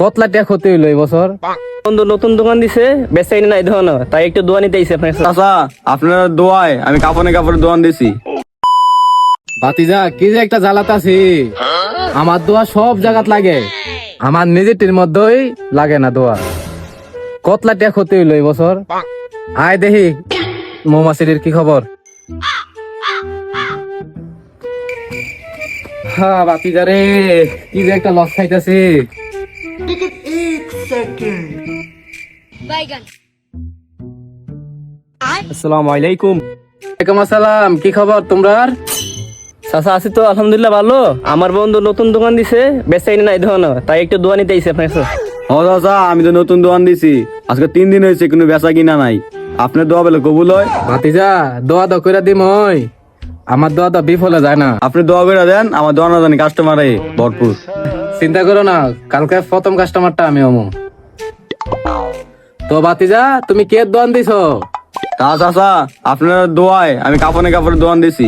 কতলা টাকা ক্ষতি হইলো এই বছর? বন্ধু নতুন দোকান দিছে, বেচাই নাই ধরো, তাই একটু দোয়া নিতে আইছি আপনার কাছে। চাচা আপনার দোয়ায় আমি কাপড়ের দোয়ান দিছি। ভাতিজা কি যে একটা জ্বালাতাছি, আমার দোয়া সব জায়গাত লাগে, আমার নিজের মধ্যেই লাগে না দোয়া। কতলা টাকা ক্ষতি হইলো এই বছর? আয় দেখি মৌমাছির কি খবর। হ্যাঁ ভাতিজা রে, কি যে একটা লস খাইতেছি। আসসালামু আলাইকুম। ওয়ালাইকুম আসসালাম, কি খবর তোমরার? চাচা আছি তো আলহামদুলিল্লাহ ভালো। আমার বন্ধু নতুন দোকান দিছে, বেচাই নাই ধরো, তাই একটু দোয়া নিতে আইছি আপনার কাছে। ও চাচা আমি তো নতুন দোয়ান দিছি, আজকে 3 দিন হয়েছে কোনো বেচা কিনা নাই। আপনার দোয়া বলে কবুল হয়। ভাতিজা দোয়া দো করে দিম, ওই আমার দোয়া তো বিফলে যায় না। আপনি দোয়া করে দেন, আমার দোয়া না জানি কাস্টমার ভরপুর। চিন্তা করো না, কালকে প্রথম কাস্টমারটা আমি হমু। তো ভাতিজা তুমি কে দোয়ান দিছো? তা চাচা আপনার দোয়ায় আমি কাপড়ের দোয়ান দিছি।